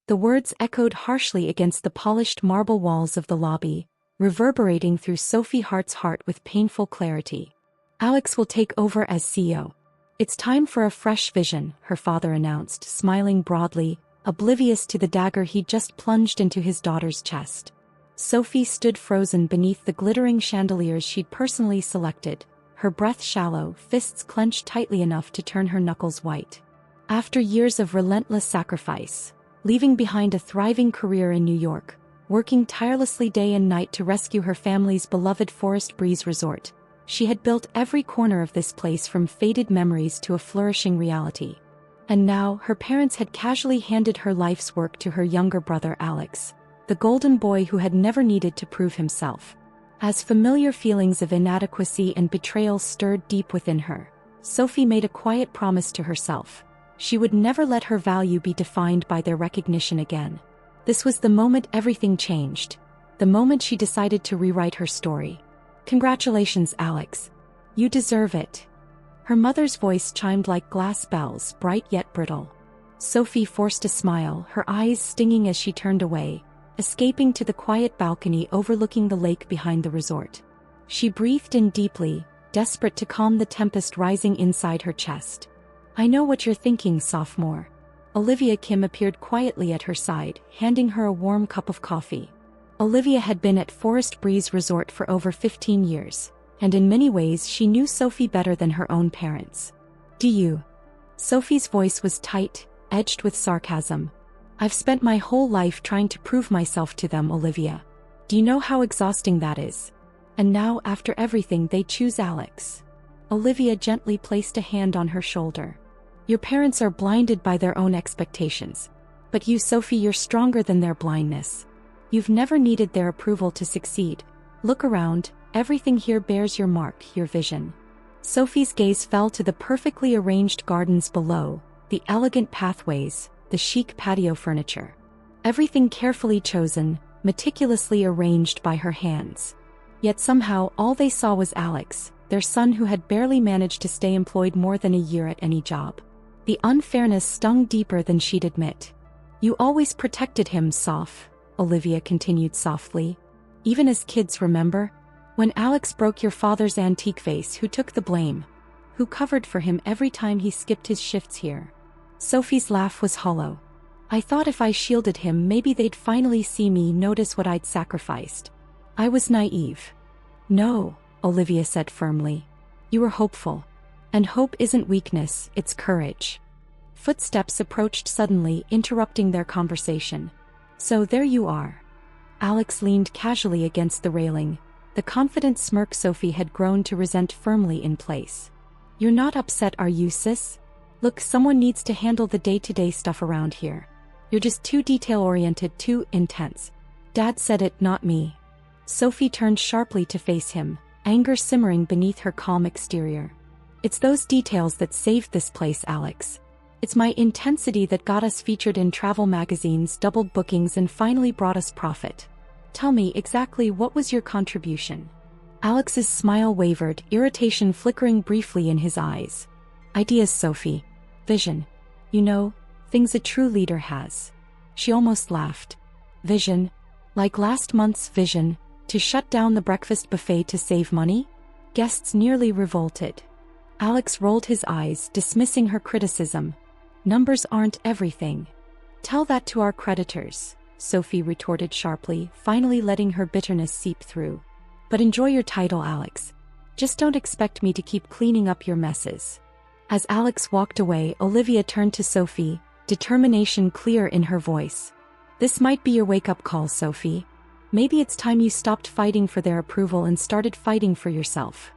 The words echoed harshly against the polished marble walls of the lobby, reverberating through Sophie Hart's heart with painful clarity. Alex will take over as CEO. It's time for a fresh vision, her father announced, smiling broadly, oblivious to the dagger he'd just plunged into his daughter's chest. Sophie stood frozen beneath the glittering chandeliers she'd personally selected, her breath shallow, fists clenched tightly enough to turn her knuckles white. After years of relentless sacrifice, leaving behind a thriving career in New York, working tirelessly day and night to rescue her family's beloved Forest Breeze resort, she had built every corner of this place from faded memories to a flourishing reality. And now, her parents had casually handed her life's work to her younger brother Alex, the golden boy who had never needed to prove himself. As familiar feelings of inadequacy and betrayal stirred deep within her, Sophie made a quiet promise to herself. She would never let her value be defined by their recognition again. This was the moment everything changed, the moment she decided to rewrite her story. "Congratulations, Alex. You deserve it." Her mother's voice chimed like glass bells, bright yet brittle. Sophie forced a smile, her eyes stinging as she turned away, escaping to the quiet balcony overlooking the lake behind the resort. She breathed in deeply, desperate to calm the tempest rising inside her chest. "I know what you're thinking, sophomore." Olivia Kim appeared quietly at her side, handing her a warm cup of coffee. Olivia had been at Forest Breeze Resort for over 15 years, and in many ways she knew Sophie better than her own parents. "Do you?" Sophie's voice was tight, edged with sarcasm. "I've spent my whole life trying to prove myself to them, Olivia. Do you know how exhausting that is? And now, after everything, they choose Alex." Olivia gently placed a hand on her shoulder. "Your parents are blinded by their own expectations. But you, Sophie, you're stronger than their blindness. You've never needed their approval to succeed. Look around, everything here bears your mark, your vision." Sophie's gaze fell to the perfectly arranged gardens below, the elegant pathways, the chic patio furniture. Everything carefully chosen, meticulously arranged by her hands. Yet somehow all they saw was Alex, their son who had barely managed to stay employed more than a year at any job. The unfairness stung deeper than she'd admit. "You always protected him, Soph," Olivia continued softly. "Even as kids, remember? When Alex broke your father's antique vase, who took the blame? Who covered for him every time he skipped his shifts here?" Sophie's laugh was hollow. "I thought if I shielded him, maybe they'd finally see me, notice what I'd sacrificed. I was naive." "No," Olivia said firmly. "You were hopeful. And hope isn't weakness, it's courage." Footsteps approached suddenly, interrupting their conversation. "So there you are." Alex leaned casually against the railing, the confident smirk Sophie had grown to resent firmly in place. "You're not upset, are you, sis? Look, someone needs to handle the day-to-day stuff around here. You're just too detail-oriented, too intense." "Dad said it, not me." Sophie turned sharply to face him, anger simmering beneath her calm exterior. "It's those details that saved this place, Alex. It's my intensity that got us featured in travel magazines, doubled bookings, and finally brought us profit. Tell me exactly, what was your contribution?" Alex's smile wavered, irritation flickering briefly in his eyes. "Ideas, Sophie. Vision. You know, things a true leader has." She almost laughed. "Vision? Like last month's vision, to shut down the breakfast buffet to save money?" Guests nearly revolted. Alex rolled his eyes, dismissing her criticism. "Numbers aren't everything." "Tell that to our creditors," Sophie retorted sharply, finally letting her bitterness seep through. "But enjoy your title, Alex. Just don't expect me to keep cleaning up your messes." As Alex walked away, Olivia turned to Sophie, determination clear in her voice. "This might be your wake-up call, Sophie. Maybe it's time you stopped fighting for their approval and started fighting for yourself."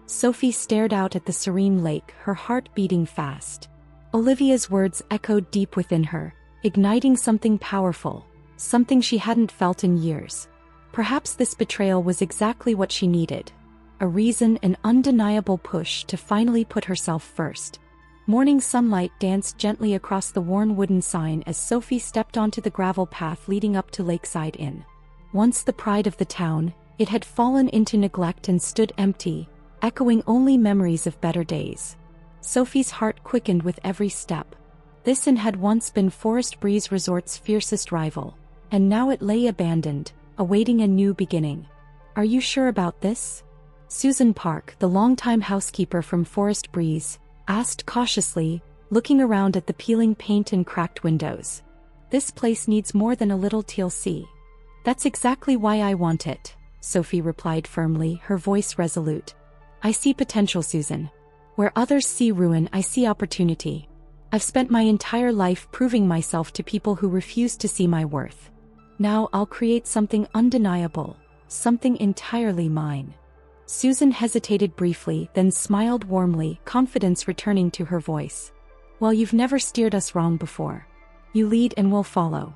Sophie stared out at the serene lake, her heart beating fast. Olivia's words echoed deep within her, igniting something powerful, something she hadn't felt in years. Perhaps this betrayal was exactly what she needed. A reason, an undeniable push to finally put herself first. Morning sunlight danced gently across the worn wooden sign as Sophie stepped onto the gravel path leading up to Lakeside Inn. Once the pride of the town, it had fallen into neglect and stood empty, echoing only memories of better days. Sophie's heart quickened with every step. This inn had once been Forest Breeze Resort's fiercest rival, and now it lay abandoned, awaiting a new beginning. Are you sure about this? Susan Park, the longtime housekeeper from Forest Breeze, asked cautiously, looking around at the peeling paint and cracked windows. This place needs more than a little TLC. That's exactly why I want it, Sophie replied firmly, her voice resolute. I see potential, Susan. Where others see ruin, I see opportunity. I've spent my entire life proving myself to people who refuse to see my worth. Now I'll create something undeniable, something entirely mine. Susan hesitated briefly, then smiled warmly, confidence returning to her voice. Well, you've never steered us wrong before. You lead and we'll follow.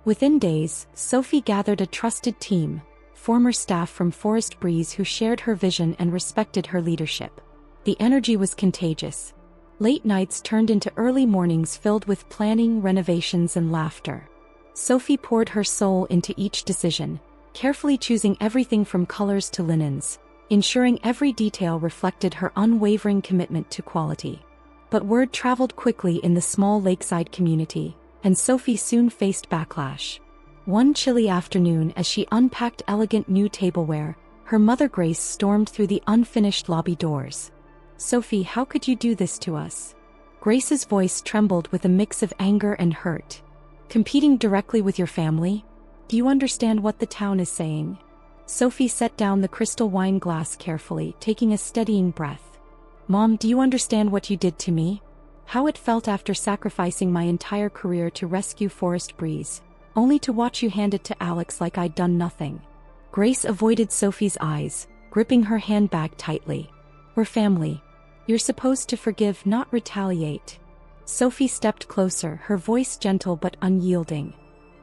Within days, Sophie gathered a trusted team, former staff from Forest Breeze who shared her vision and respected her leadership. The energy was contagious. Late nights turned into early mornings filled with planning, renovations, and laughter. Sophie poured her soul into each decision, carefully choosing everything from colors to linens, ensuring every detail reflected her unwavering commitment to quality. But word traveled quickly in the small lakeside community, and Sophie soon faced backlash. One chilly afternoon, as she unpacked elegant new tableware, her mother Grace stormed through the unfinished lobby doors. Sophie, how could you do this to us? Grace's voice trembled with a mix of anger and hurt. Competing directly with your family? Do you understand what the town is saying? Sophie set down the crystal wine glass carefully, taking a steadying breath. Mom, do you understand what you did to me? How it felt after sacrificing my entire career to rescue Forest Breeze, only to watch you hand it to Alex like I'd done nothing. Grace avoided Sophie's eyes, gripping her handbag tightly. We're family. You're supposed to forgive, not retaliate. Sophie stepped closer, her voice gentle but unyielding.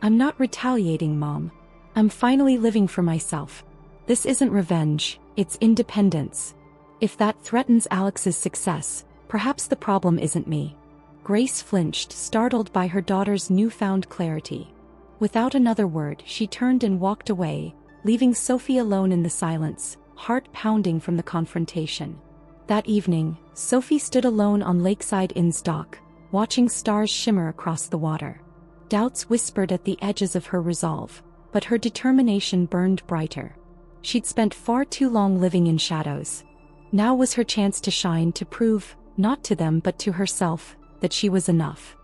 I'm not retaliating, Mom. I'm finally living for myself. This isn't revenge, it's independence. If that threatens Alex's success, perhaps the problem isn't me. Grace flinched, startled by her daughter's newfound clarity. Without another word, she turned and walked away, leaving Sophie alone in the silence, heart pounding from the confrontation. That evening, Sophie stood alone on Lakeside Inn's dock, watching stars shimmer across the water. Doubts whispered at the edges of her resolve, but her determination burned brighter. She'd spent far too long living in shadows. Now was her chance to shine, to prove, not to them but to herself, that she was enough.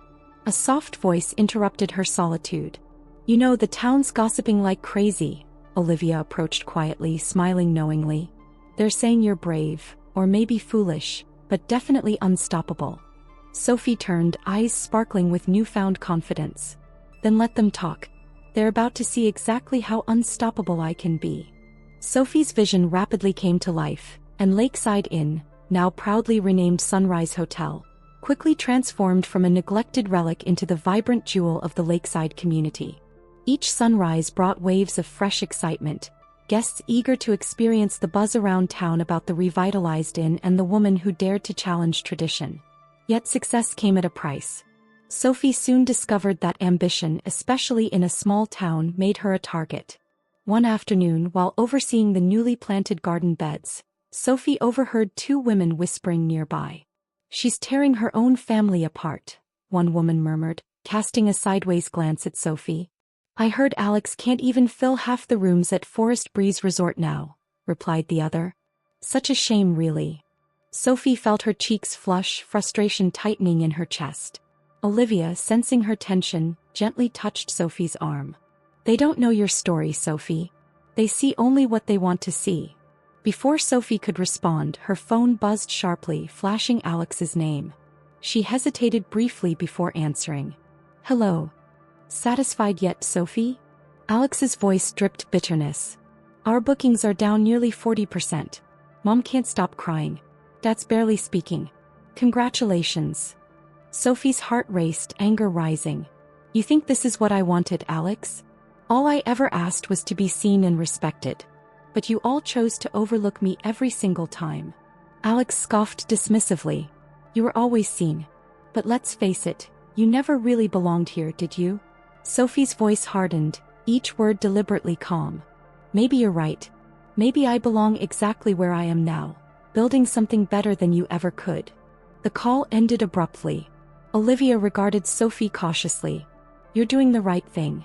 A soft voice interrupted her solitude. You know, the town's gossiping like crazy, Olivia approached quietly, smiling knowingly. They're saying you're brave, or maybe foolish, but definitely unstoppable. Sophie turned, eyes sparkling with newfound confidence. Then let them talk. They're about to see exactly how unstoppable I can be. Sophie's vision rapidly came to life, and Lakeside Inn, now proudly renamed Sunrise Hotel, quickly transformed from a neglected relic into the vibrant jewel of the lakeside community. Each sunrise brought waves of fresh excitement, guests eager to experience the buzz around town about the revitalized inn and the woman who dared to challenge tradition. Yet success came at a price. Sophie soon discovered that ambition, especially in a small town, made her a target. One afternoon, while overseeing the newly planted garden beds, Sophie overheard two women whispering nearby. She's tearing her own family apart, one woman murmured, casting a sideways glance at Sophie. I heard Alex can't even fill half the rooms at Forest Breeze Resort now, replied the other. Such a shame, really. Sophie felt her cheeks flush, frustration tightening in her chest. Olivia, sensing her tension, gently touched Sophie's arm. They don't know your story, Sophie. They see only what they want to see. Before Sophie could respond, her phone buzzed sharply, flashing Alex's name. She hesitated briefly before answering. Hello. Satisfied yet, Sophie? Alex's voice dripped bitterness. Our bookings are down nearly 40%. Mom can't stop crying. Dad's barely speaking. Congratulations. Sophie's heart raced, anger rising. You think this is what I wanted, Alex? All I ever asked was to be seen and respected. But you all chose to overlook me every single time. Alex scoffed dismissively. You were always seen. But let's face it, you never really belonged here, did you? Sophie's voice hardened, each word deliberately calm. Maybe you're right. Maybe I belong exactly where I am now, building something better than you ever could. The call ended abruptly. Olivia regarded Sophie cautiously. You're doing the right thing.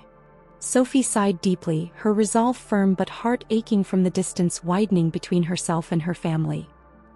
Sophie sighed deeply, her resolve firm but heart aching from the distance widening between herself and her family.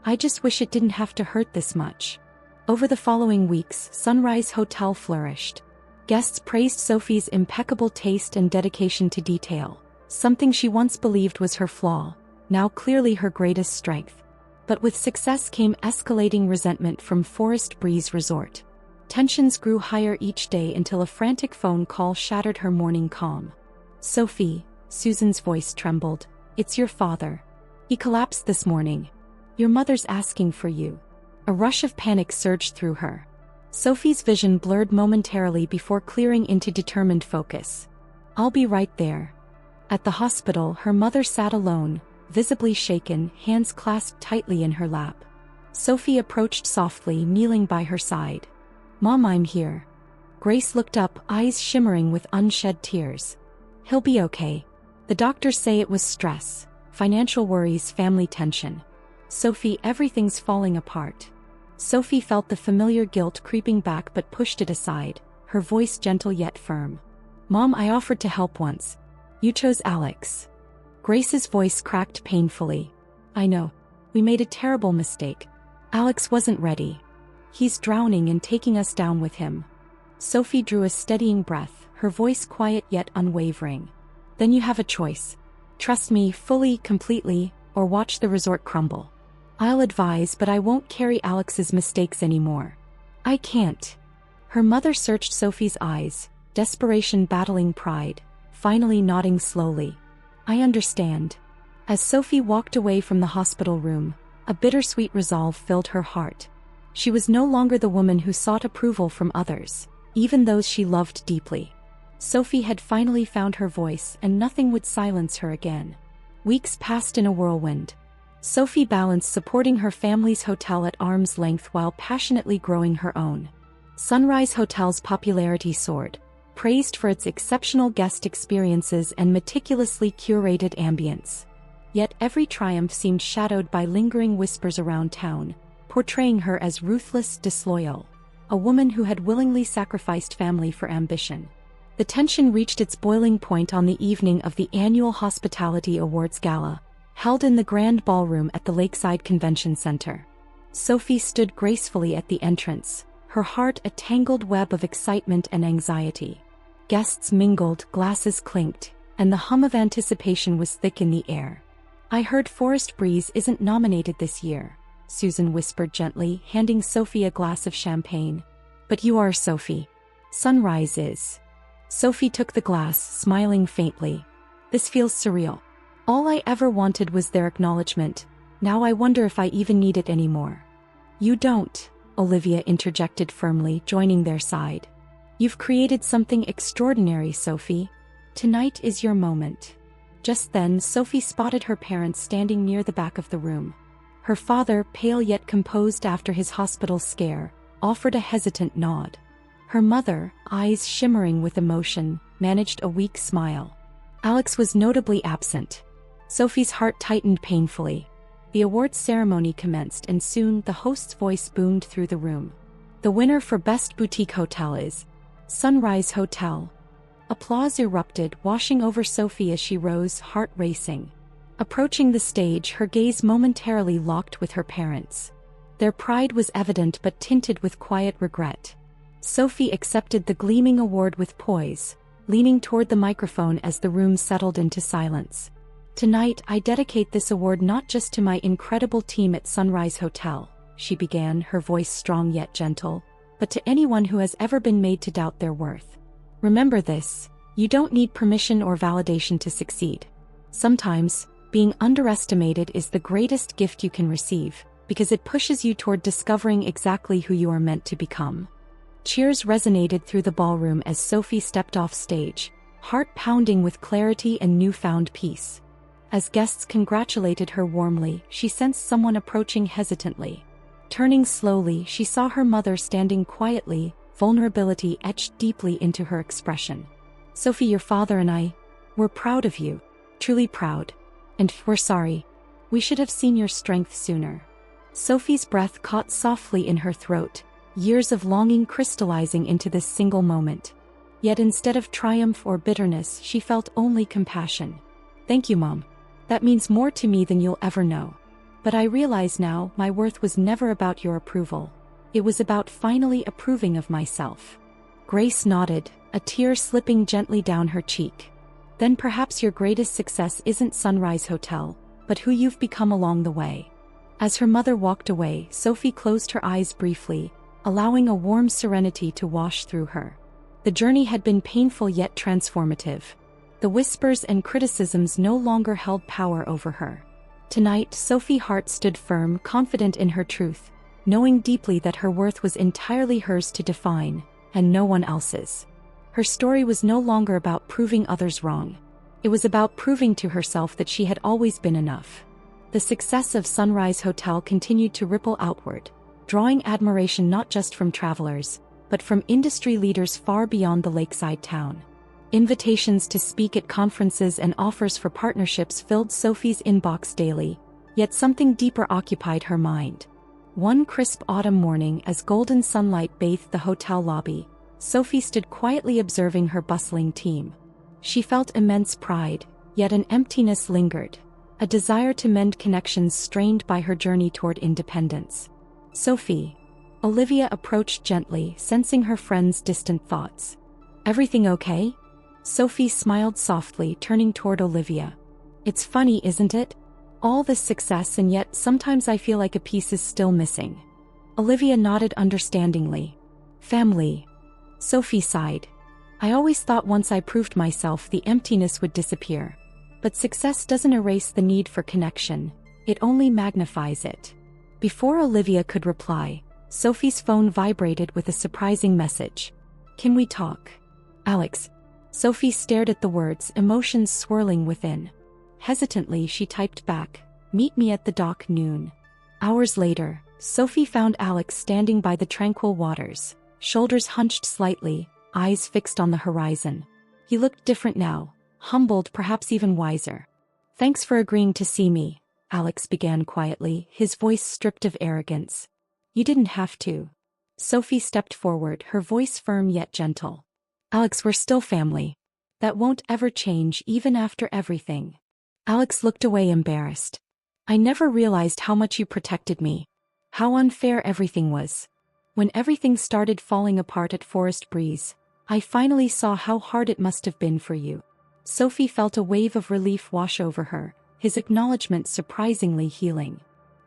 I just wish it didn't have to hurt this much. Over the following weeks, Sunrise Hotel flourished. Guests praised Sophie's impeccable taste and dedication to detail, something she once believed was her flaw, now clearly her greatest strength. But with success came escalating resentment from Forest Breeze Resort. Tensions grew higher each day until a frantic phone call shattered her morning calm. Sophie, Susan's voice trembled. It's your father. He collapsed this morning. Your mother's asking for you. A rush of panic surged through her. Sophie's vision blurred momentarily before clearing into determined focus. I'll be right there. At the hospital, her mother sat alone, visibly shaken, hands clasped tightly in her lap. Sophie approached softly, kneeling by her side. Mom, I'm here. Grace looked up, eyes shimmering with unshed tears. He'll be okay. The doctors say it was stress, financial worries, family tension. Sophie, everything's falling apart. Sophie felt the familiar guilt creeping back but pushed it aside, her voice gentle yet firm. Mom, I offered to help once. You chose Alex. Grace's voice cracked painfully. I know. We made a terrible mistake. Alex wasn't ready. He's drowning and taking us down with him. Sophie drew a steadying breath, her voice quiet yet unwavering. Then you have a choice. Trust me fully, completely, or watch the resort crumble. I'll advise, but I won't carry Alex's mistakes anymore. I can't. Her mother searched Sophie's eyes, desperation battling pride, finally nodding slowly. I understand. As Sophie walked away from the hospital room, a bittersweet resolve filled her heart. She was no longer the woman who sought approval from others, even those she loved deeply. Sophie had finally found her voice, and nothing would silence her again. Weeks passed in a whirlwind. Sophie balanced supporting her family's hotel at arm's length while passionately growing her own. Sunrise Hotel's popularity soared, praised for its exceptional guest experiences and meticulously curated ambience. Yet every triumph seemed shadowed by lingering whispers around town, portraying her as ruthless, disloyal, a woman who had willingly sacrificed family for ambition. The tension reached its boiling point on the evening of the annual Hospitality Awards Gala, held in the grand ballroom at the Lakeside Convention Center. Sophie stood gracefully at the entrance, her heart a tangled web of excitement and anxiety. Guests mingled, glasses clinked, and the hum of anticipation was thick in the air. I heard Forest Breeze isn't nominated this year, Susan whispered gently, handing Sophie a glass of champagne. But you are, Sophie. Sunrise is. Sophie took the glass, smiling faintly. This feels surreal. All I ever wanted was their acknowledgement. Now I wonder if I even need it anymore. You don't, Olivia interjected firmly, joining their side. You've created something extraordinary, Sophie. Tonight is your moment. Just then, Sophie spotted her parents standing near the back of the room. Her father, pale yet composed after his hospital scare, offered a hesitant nod. Her mother, eyes shimmering with emotion, managed a weak smile. Alex was notably absent. Sophie's heart tightened painfully. The awards ceremony commenced, and soon the host's voice boomed through the room. The winner for Best Boutique Hotel is Sunrise Hotel. Applause erupted, washing over Sophie as she rose, heart racing. Approaching the stage, her gaze momentarily locked with her parents. Their pride was evident but tinted with quiet regret. Sophie accepted the gleaming award with poise, leaning toward the microphone as the room settled into silence. Tonight, I dedicate this award not just to my incredible team at Sunrise Hotel, she began, her voice strong yet gentle, but to anyone who has ever been made to doubt their worth. Remember this, you don't need permission or validation to succeed. Sometimes, being underestimated is the greatest gift you can receive, because it pushes you toward discovering exactly who you are meant to become. Cheers resonated through the ballroom as Sophie stepped off stage, heart pounding with clarity and newfound peace. As guests congratulated her warmly, she sensed someone approaching hesitantly. Turning slowly, she saw her mother standing quietly, vulnerability etched deeply into her expression. Sophie, your father and I, we're proud of you. Truly proud. And we're sorry. We should have seen your strength sooner. Sophie's breath caught softly in her throat, years of longing crystallizing into this single moment. Yet instead of triumph or bitterness, she felt only compassion. "Thank you, Mom. That means more to me than you'll ever know. But I realize now my worth was never about your approval. It was about finally approving of myself." Grace nodded, a tear slipping gently down her cheek. "Then perhaps your greatest success isn't Sunrise Hotel, but who you've become along the way." As her mother walked away, Sophie closed her eyes briefly, allowing a warm serenity to wash through her. The journey had been painful yet transformative. The whispers and criticisms no longer held power over her. Tonight, Sophie Hart stood firm, confident in her truth, knowing deeply that her worth was entirely hers to define, and no one else's. Her story was no longer about proving others wrong. It was about proving to herself that she had always been enough. The success of Sunrise Hotel continued to ripple outward, drawing admiration not just from travelers, but from industry leaders far beyond the lakeside town. Invitations to speak at conferences and offers for partnerships filled Sophie's inbox daily, yet something deeper occupied her mind. One crisp autumn morning, as golden sunlight bathed the hotel lobby, Sophie stood quietly observing her bustling team. She felt immense pride, yet an emptiness lingered, a desire to mend connections strained by her journey toward independence. "Sophie." Olivia approached gently, sensing her friend's distant thoughts. "Everything okay?" Sophie smiled softly, turning toward Olivia. "It's funny, isn't it? All this success, and yet sometimes I feel like a piece is still missing." Olivia nodded understandingly. "Family." Sophie sighed. "I always thought once I proved myself the emptiness would disappear. But success doesn't erase the need for connection, it only magnifies it." Before Olivia could reply, Sophie's phone vibrated with a surprising message. "Can we talk?" "Alex." Sophie stared at the words, emotions swirling within. Hesitantly, she typed back, "Meet me at the dock noon." Hours later, Sophie found Alex standing by the tranquil waters, shoulders hunched slightly, eyes fixed on the horizon. He looked different now, humbled, perhaps even wiser. "Thanks for agreeing to see me," Alex began quietly, his voice stripped of arrogance. "You didn't have to." Sophie stepped forward, her voice firm yet gentle. "Alex, we're still family. That won't ever change, even after everything." Alex looked away, embarrassed. "I never realized how much you protected me. How unfair everything was. When everything started falling apart at Forest Breeze, I finally saw how hard it must have been for you." Sophie felt a wave of relief wash over her, his acknowledgement surprisingly healing.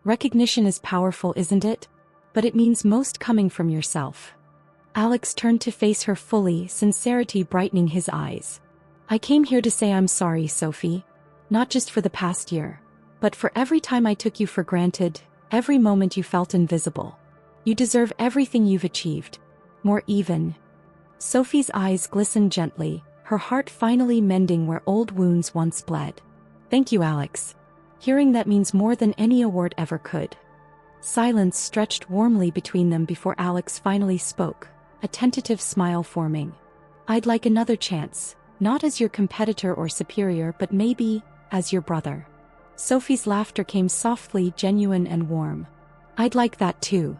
Recognition is powerful, isn't it? But it means most coming from yourself. Alex turned to face her fully, sincerity brightening his eyes. "I came here to say I'm sorry, Sophie. Not just for the past year, but for every time I took you for granted, every moment you felt invisible. You deserve everything you've achieved. More even." Sophie's eyes glistened gently, her heart finally mending where old wounds once bled. "Thank you, Alex. Hearing that means more than any award ever could." Silence stretched warmly between them before Alex finally spoke, a tentative smile forming. "I'd like another chance, not as your competitor or superior, but maybe as your brother." Sophie's laughter came softly, genuine and warm. "I'd like that too."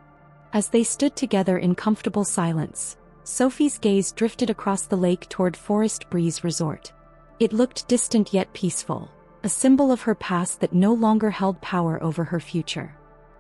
As they stood together in comfortable silence, Sophie's gaze drifted across the lake toward Forest Breeze Resort. It looked distant yet peaceful, a symbol of her past that no longer held power over her future.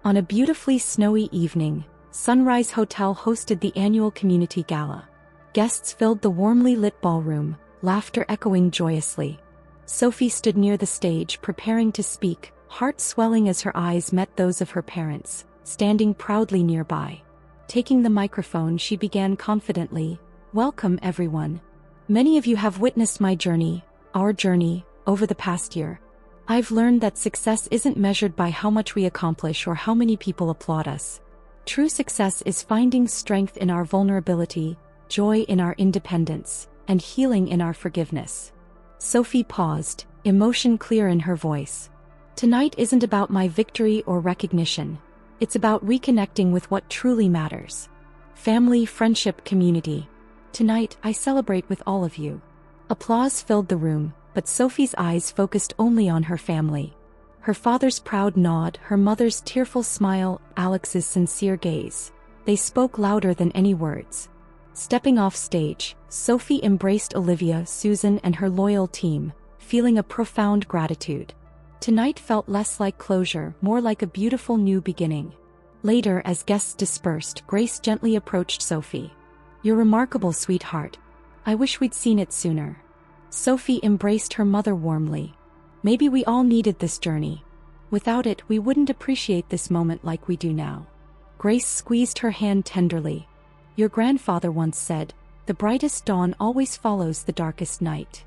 On a beautifully snowy evening, Sunrise Hotel hosted the annual community gala. Guests filled the warmly lit ballroom, laughter echoing joyously. Sophie stood near the stage, preparing to speak, heart swelling as her eyes met those of her parents, standing proudly nearby. Taking the microphone, she began confidently, "Welcome, everyone. Many of you have witnessed my journey, our journey, over the past year. I've learned that success isn't measured by how much we accomplish or how many people applaud us. True success is finding strength in our vulnerability, joy in our independence, and healing in our forgiveness." Sophie paused, emotion clear in her voice. "Tonight isn't about my victory or recognition. It's about reconnecting with what truly matters. Family, friendship, community. Tonight, I celebrate with all of you." Applause filled the room, but Sophie's eyes focused only on her family. Her father's proud nod, her mother's tearful smile, Alex's sincere gaze. They spoke louder than any words. Stepping off stage, Sophie embraced Olivia, Susan, and her loyal team, feeling a profound gratitude. Tonight felt less like closure, more like a beautiful new beginning. Later, as guests dispersed, Grace gently approached Sophie. "You're remarkable, sweetheart. I wish we'd seen it sooner." Sophie embraced her mother warmly. "Maybe we all needed this journey. Without it, we wouldn't appreciate this moment like we do now." Grace squeezed her hand tenderly. "Your grandfather once said, 'The brightest dawn always follows the darkest night.'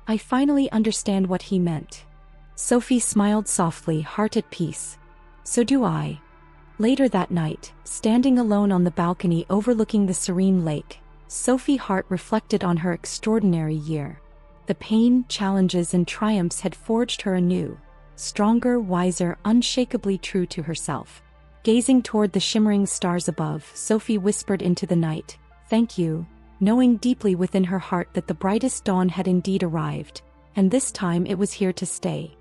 I finally understand what he meant." Sophie smiled softly, heart at peace. "So do I." Later that night, standing alone on the balcony overlooking the serene lake, Sophie Hart reflected on her extraordinary year. The pain, challenges, and triumphs had forged her anew, stronger, wiser, unshakably true to herself. Gazing toward the shimmering stars above, Sophie whispered into the night, "Thank you," knowing deeply within her heart that the brightest dawn had indeed arrived, and this time it was here to stay.